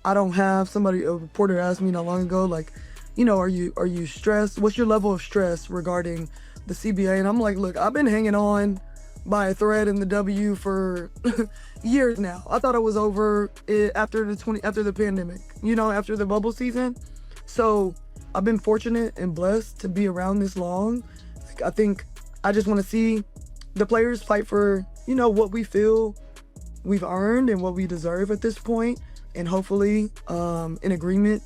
I don't have somebody, a reporter asked me not long ago, like, are you stressed? What's your level of stress regarding the CBA? And I'm like, look, I've been hanging on by a thread in the W for years now. I thought it was over after the pandemic, after the bubble season. So I've been fortunate and blessed to be around this long. Like, I think I just want to see the players fight for, what we feel we've earned and what we deserve at this point. And hopefully an agreement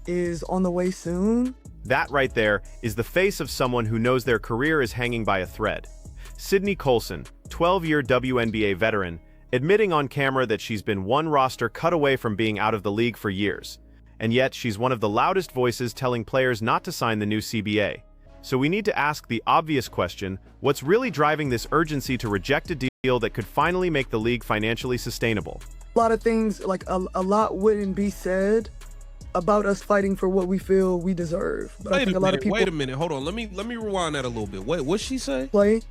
is on the way soon. That right there is the face of someone who knows their career is hanging by a thread. Sydney Colson, 12-year WNBA veteran, admitting on camera that she's been one roster cut away from being out of the league for years. And yet she's one of the loudest voices telling players not to sign the new CBA. So we need to ask the obvious question, what's really driving this urgency to reject a deal that could finally make the league financially sustainable? A lot of things, like a lot wouldn't be said about us fighting for what we feel we deserve. But I think a lot of people wait a minute, hold on. Let me rewind that a little bit. What'd she say? Play.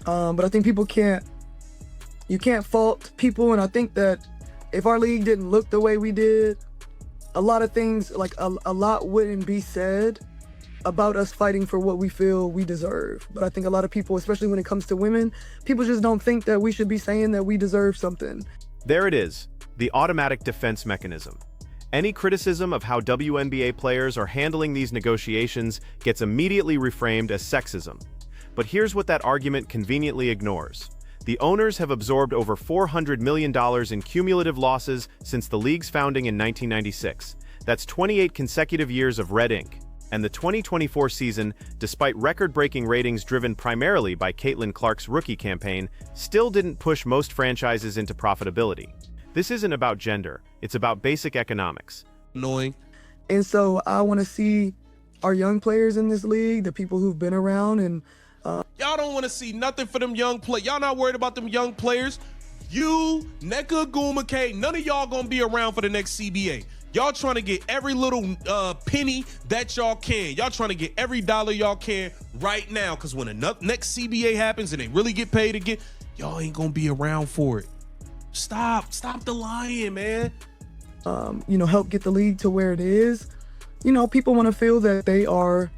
But I think you can't fault people, and I think that if our league didn't look the way we did, a lot of things, like a lot wouldn't be said about us fighting for what we feel we deserve. But I think a lot of people, especially when it comes to women, people just don't think that we should be saying that we deserve something. There it is, the automatic defense mechanism. Any criticism of how WNBA players are handling these negotiations gets immediately reframed as sexism. But here's what that argument conveniently ignores. The owners have absorbed over $400 million in cumulative losses since the league's founding in 1996. That's 28 consecutive years of red ink. And the 2024 season, despite record-breaking ratings driven primarily by Caitlin Clark's rookie campaign, still didn't push most franchises into profitability. This isn't about gender, it's about basic economics. Annoying. And so I want to see our young players in this league, the people who've been around, and y'all don't want to see nothing for them young players. Y'all not worried about them young players. You, Nneka Ogwumike, none of y'all gonna be around for the next CBA. Y'all trying to get every little penny that y'all can. Y'all trying to get every dollar y'all can right now, because when the next CBA happens and they really get paid again, y'all ain't gonna be around for it. Stop the lying, man. Help get the league to where it is. People want to feel that they are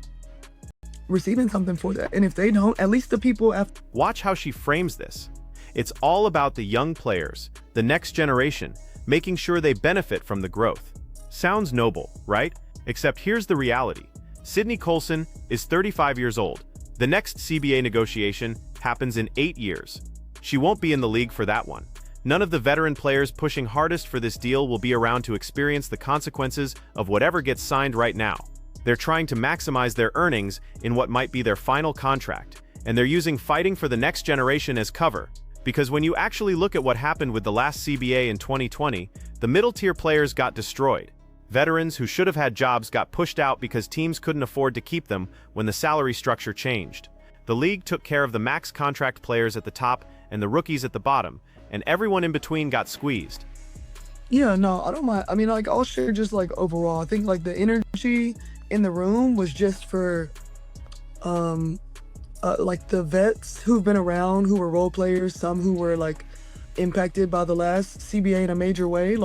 receiving something for that. And if they don't, at least the people after. Watch how she frames this. It's all about the young players, the next generation, making sure they benefit from the growth. Sounds noble, right? Except here's the reality. Sydney Colson is 35 years old. The next CBA negotiation happens in 8 years. She won't be in the league for that one. None of the veteran players pushing hardest for this deal will be around to experience the consequences of whatever gets signed right now. They're trying to maximize their earnings in what might be their final contract, and they're using fighting for the next generation as cover. Because when you actually look at what happened with the last CBA in 2020, the middle-tier players got destroyed. Veterans who should have had jobs got pushed out because teams couldn't afford to keep them when the salary structure changed. The league took care of the max contract players at the top and the rookies at the bottom, and everyone in between got squeezed. Yeah, no, I don't mind. I mean, I'll share just overall. I think the energy in the room was just for the vets who've been around, who were role players, some who were impacted by the last CBA in a major way,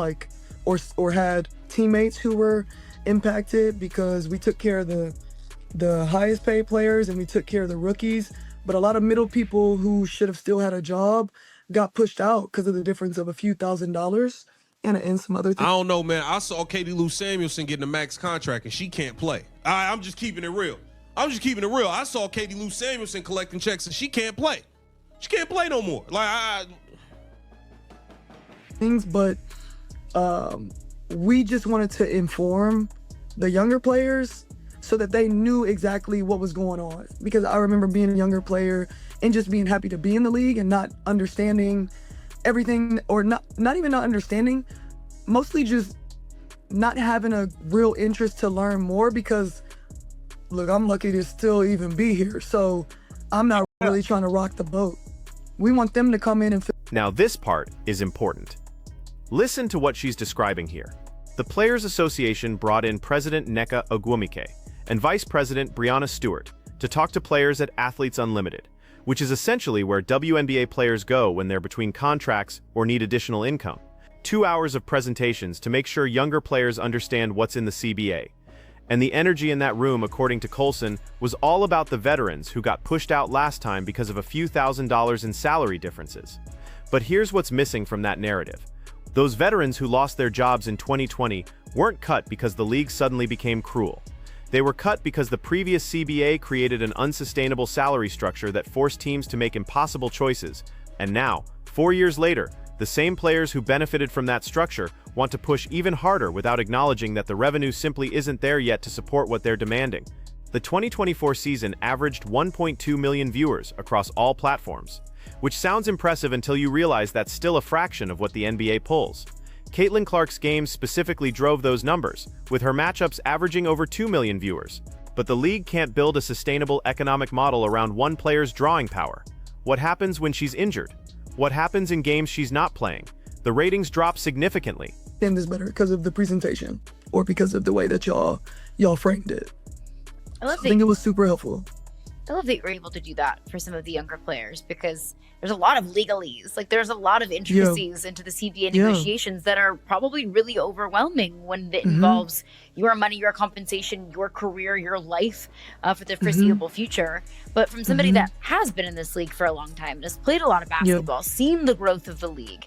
or had teammates who were impacted, because we took care of the highest paid players and we took care of the rookies. But a lot of middle people who should have still had a job got pushed out because of the difference of a few $1,000s and some other things. I don't know, man. I saw Katie Lou Samuelson getting a max contract and she can't play. I'm just keeping it real. I saw Katie Lou Samuelson collecting checks and she can't play. She can't play no more. But we just wanted to inform the younger players so that they knew exactly what was going on. Because I remember being a younger player and just being happy to be in the league and not understanding everything, or not even not understanding, mostly just not having a real interest to learn more, because look, I'm lucky to still even be here. So I'm not really trying to rock the boat. We want them to come in and Now this part is important. Listen to what she's describing here. The Players Association brought in President Nneka Ogwumike and Vice President Breanna Stewart to talk to players at Athletes Unlimited, which is essentially where WNBA players go when they're between contracts or need additional income. 2 hours of presentations to make sure younger players understand what's in the CBA. And the energy in that room, according to Colson, was all about the veterans who got pushed out last time because of a few $1,000s in salary differences. But here's what's missing from that narrative. Those veterans who lost their jobs in 2020 weren't cut because the league suddenly became cruel. They were cut because the previous CBA created an unsustainable salary structure that forced teams to make impossible choices. And now, 4 years later, the same players who benefited from that structure want to push even harder without acknowledging that the revenue simply isn't there yet to support what they're demanding. The 2024 season averaged 1.2 million viewers across all platforms, which sounds impressive until you realize that's still a fraction of what the NBA pulls. Caitlin Clark's games specifically drove those numbers, with her matchups averaging over 2 million viewers. But the league can't build a sustainable economic model around one player's drawing power. What happens when she's injured? What happens in games she's not playing? The ratings drop significantly. And this better because of the presentation or because of the way that y'all framed it. I think it was super helpful. I love that you're able to do that for some of the younger players, because there's a lot of legalese. Like, there's a lot of intricacies into the CBA negotiations that are probably really overwhelming when it involves your money, your compensation, your career, your life for the foreseeable future. But from somebody that has been in this league for a long time and has played a lot of basketball, seen the growth of the league,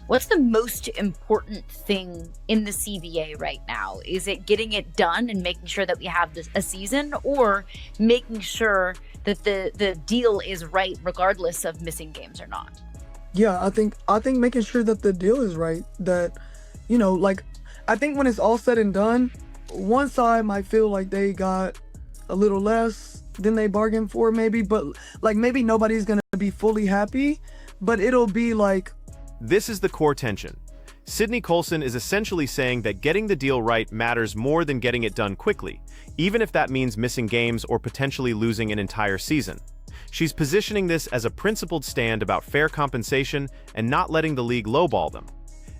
what's the most important thing in the CBA right now? Is it getting it done and making sure that we have a season, or making sure that the deal is right regardless of missing games or not? Yeah, I think making sure that the deal is right, that, you know, like, I think when it's all said and done, one side might feel like they got a little less than they bargained for, maybe, but like maybe nobody's gonna be fully happy, but it'll be like, this is the core tension. Sydney Colson is essentially saying that getting the deal right matters more than getting it done quickly, even if that means missing games or potentially losing an entire season. She's positioning this as a principled stand about fair compensation and not letting the league lowball them.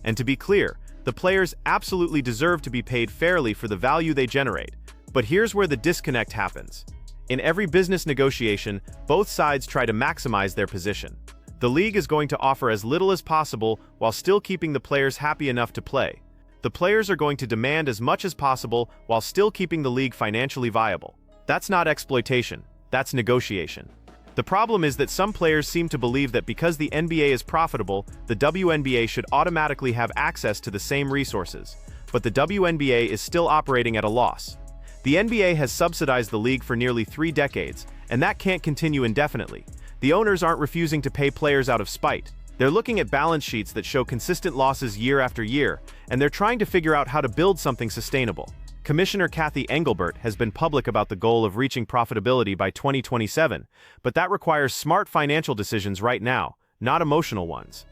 And to be clear, the players absolutely deserve to be paid fairly for the value they generate. But here's where the disconnect happens. In every business negotiation, both sides try to maximize their position. The league is going to offer as little as possible while still keeping the players happy enough to play. The players are going to demand as much as possible while still keeping the league financially viable. That's not exploitation, that's negotiation. The problem is that some players seem to believe that because the NBA is profitable, the WNBA should automatically have access to the same resources. But the WNBA is still operating at a loss. The NBA has subsidized the league for nearly 3 decades, and that can't continue indefinitely. The owners aren't refusing to pay players out of spite. They're looking at balance sheets that show consistent losses year after year, and they're trying to figure out how to build something sustainable. Commissioner Kathy Engelbert has been public about the goal of reaching profitability by 2027, but that requires smart financial decisions right now, not emotional ones.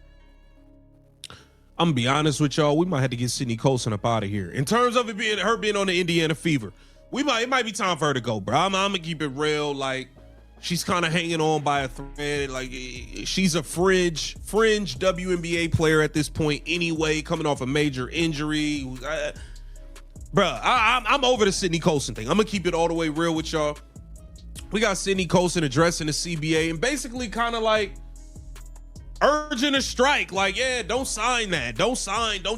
I'm gonna be honest with y'all, we might have to get Sydney Colson up out of here. In terms of her being on the Indiana Fever, it might be time for her to go, bro. I'm gonna keep it real. Like, she's kind of hanging on by a thread. Like, she's a fringe WNBA player at this point anyway, coming off a major injury. Bruh, I'm over the Sydney Colson thing. I'm going to keep it all the way real with y'all. We got Sydney Colson addressing the CBA and basically kind of like urging a strike. Like, yeah, don't sign that. Don't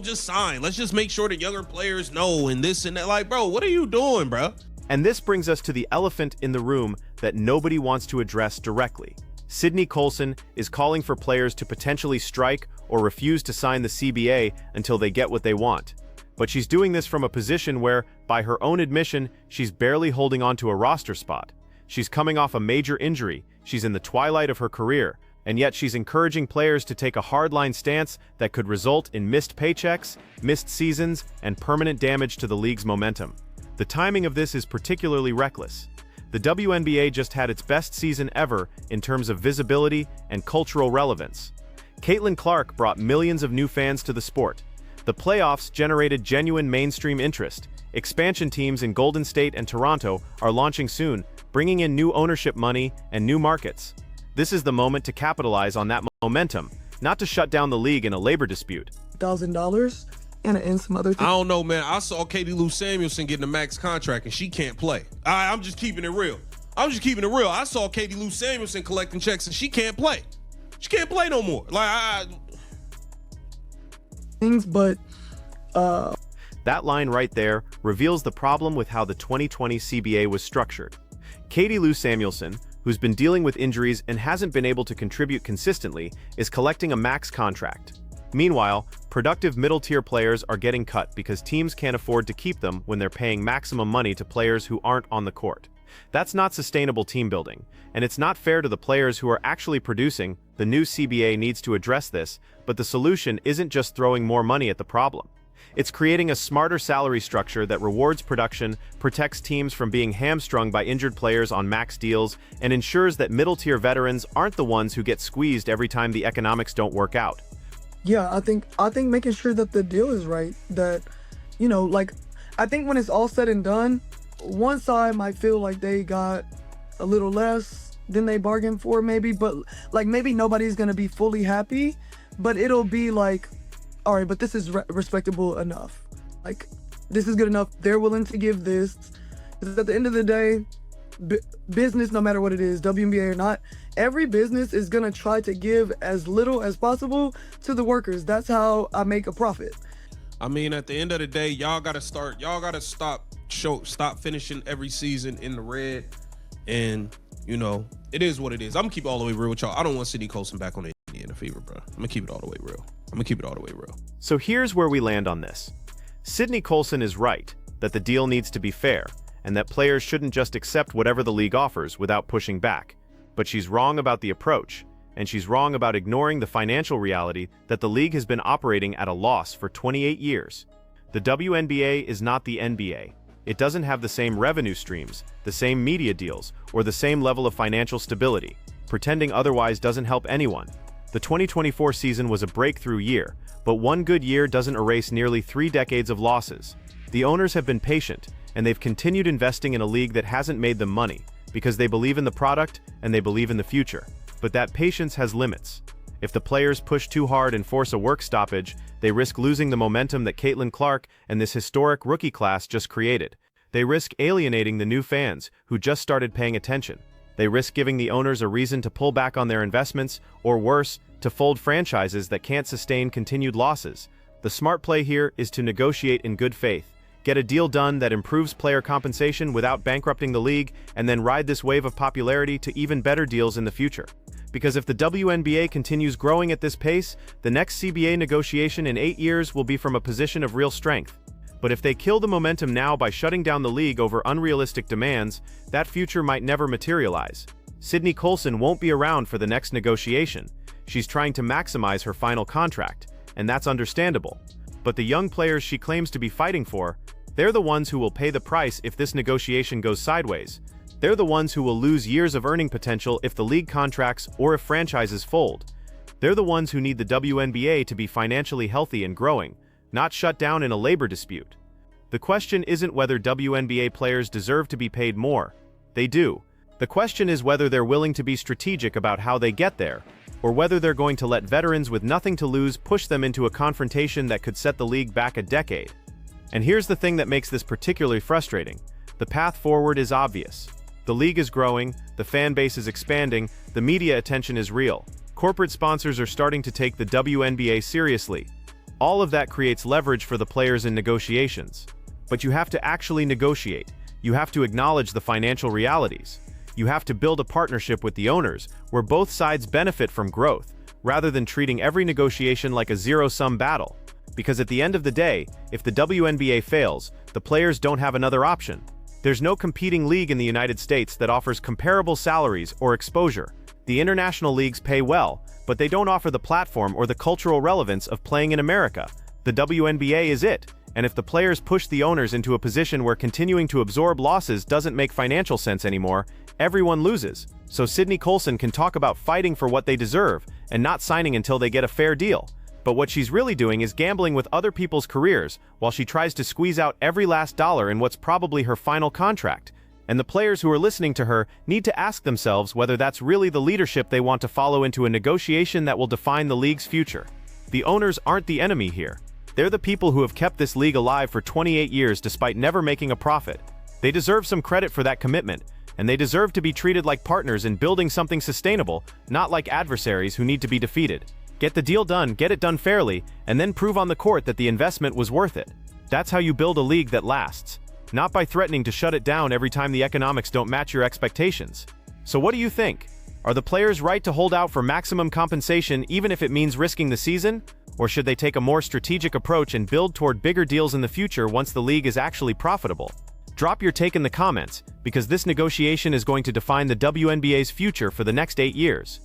just sign. Let's just make sure that younger players know and this and that. Like, bro, what are you doing, bro? And this brings us to the elephant in the room that nobody wants to address directly. Sydney Colson is calling for players to potentially strike or refuse to sign the CBA until they get what they want. But she's doing this from a position where, by her own admission, she's barely holding on to a roster spot. She's coming off a major injury, she's in the twilight of her career, and yet she's encouraging players to take a hardline stance that could result in missed paychecks, missed seasons, and permanent damage to the league's momentum. The timing of this is particularly reckless. The WNBA just had its best season ever in terms of visibility and cultural relevance. Caitlin Clark brought millions of new fans to the sport. The playoffs generated genuine mainstream interest. Expansion teams in Golden State and Toronto are launching soon, bringing in new ownership money and new markets. This is the moment to capitalize on that momentum, not to shut down the league in a labor dispute. $1,000 and some other things. I don't know, man. I saw Katie Lou Samuelson getting a max contract and she can't play. I'm just keeping it real. I saw Katie Lou Samuelson collecting checks and she can't play. She can't play no more. Like, things, but that line right there reveals the problem with how the 2020 CBA was structured. Katie Lou Samuelson, who's been dealing with injuries and hasn't been able to contribute consistently, is collecting a max contract. Meanwhile, productive middle-tier players are getting cut because teams can't afford to keep them when they're paying maximum money to players who aren't on the court. That's not sustainable team building, and it's not fair to the players who are actually producing. The new CBA needs to address this, but the solution isn't just throwing more money at the problem. It's creating a smarter salary structure that rewards production, protects teams from being hamstrung by injured players on max deals, and ensures that middle-tier veterans aren't the ones who get squeezed every time the economics don't work out. yeah, I think making sure that the deal is right, that, like, I think when it's all said and done, one side might feel like they got a little less than they bargained for, maybe, but like maybe nobody's gonna be fully happy, but it'll be like, all right, but this is respectable enough. Like, this is good enough. They're willing to give this. Because at the end of the day, business, no matter what it is, WNBA or not, every business is gonna try to give as little as possible to the workers. That's how I make a profit. I mean, at the end of the day, y'all gotta stop finishing every season in the red. And, it is what it is. I'm gonna keep it all the way real with y'all. I don't want Sydney Colson back on the Indiana Fever, bro. I'm gonna keep it all the way real. So here's where we land on this. Sydney Colson is right that the deal needs to be fair, and that players shouldn't just accept whatever the league offers without pushing back. But she's wrong about the approach, and she's wrong about ignoring the financial reality that the league has been operating at a loss for 28 years. The WNBA is not the NBA. It doesn't have the same revenue streams, the same media deals, or the same level of financial stability. Pretending otherwise doesn't help anyone. The 2024 season was a breakthrough year, but one good year doesn't erase nearly 3 decades of losses. The owners have been patient, and they've continued investing in a league that hasn't made them money, because they believe in the product and they believe in the future. But that patience has limits. If the players push too hard and force a work stoppage, they risk losing the momentum that Caitlin Clark and this historic rookie class just created. They risk alienating the new fans who just started paying attention. They risk giving the owners a reason to pull back on their investments, or worse, to fold franchises that can't sustain continued losses. The smart play here is to negotiate in good faith, get a deal done that improves player compensation without bankrupting the league, and then ride this wave of popularity to even better deals in the future. Because if the WNBA continues growing at this pace, the next CBA negotiation in 8 years will be from a position of real strength. But if they kill the momentum now by shutting down the league over unrealistic demands, that future might never materialize. Sydney Colson won't be around for the next negotiation. She's trying to maximize her final contract, and that's understandable. But the young players she claims to be fighting for, they're the ones who will pay the price if this negotiation goes sideways. They're the ones who will lose years of earning potential if the league contracts or if franchises fold. They're the ones who need the WNBA to be financially healthy and growing, not shut down in a labor dispute. The question isn't whether WNBA players deserve to be paid more. They do. The question is whether they're willing to be strategic about how they get there, or whether they're going to let veterans with nothing to lose push them into a confrontation that could set the league back a decade. And here's the thing that makes this particularly frustrating. The path forward is obvious. The league is growing, the fan base is expanding, the media attention is real. Corporate sponsors are starting to take the WNBA seriously. All of that creates leverage for the players in negotiations. But you have to actually negotiate. You have to acknowledge the financial realities. You have to build a partnership with the owners, where both sides benefit from growth, rather than treating every negotiation like a zero-sum battle. Because at the end of the day, if the WNBA fails, the players don't have another option. There's no competing league in the United States that offers comparable salaries or exposure. The international leagues pay well, but they don't offer the platform or the cultural relevance of playing in America. The WNBA is it, and if the players push the owners into a position where continuing to absorb losses doesn't make financial sense anymore, everyone loses. So Sydney Colson can talk about fighting for what they deserve and not signing until they get a fair deal. But what she's really doing is gambling with other people's careers while she tries to squeeze out every last dollar in what's probably her final contract. And the players who are listening to her need to ask themselves whether that's really the leadership they want to follow into a negotiation that will define the league's future. The owners aren't the enemy here. They're the people who have kept this league alive for 28 years despite never making a profit. They deserve some credit for that commitment, and they deserve to be treated like partners in building something sustainable, not like adversaries who need to be defeated. Get the deal done, get it done fairly, and then prove on the court that the investment was worth it. That's how you build a league that lasts. Not by threatening to shut it down every time the economics don't match your expectations. So what do you think? Are the players right to hold out for maximum compensation even if it means risking the season? Or should they take a more strategic approach and build toward bigger deals in the future once the league is actually profitable? Drop your take in the comments, because this negotiation is going to define the WNBA's future for the next 8 years.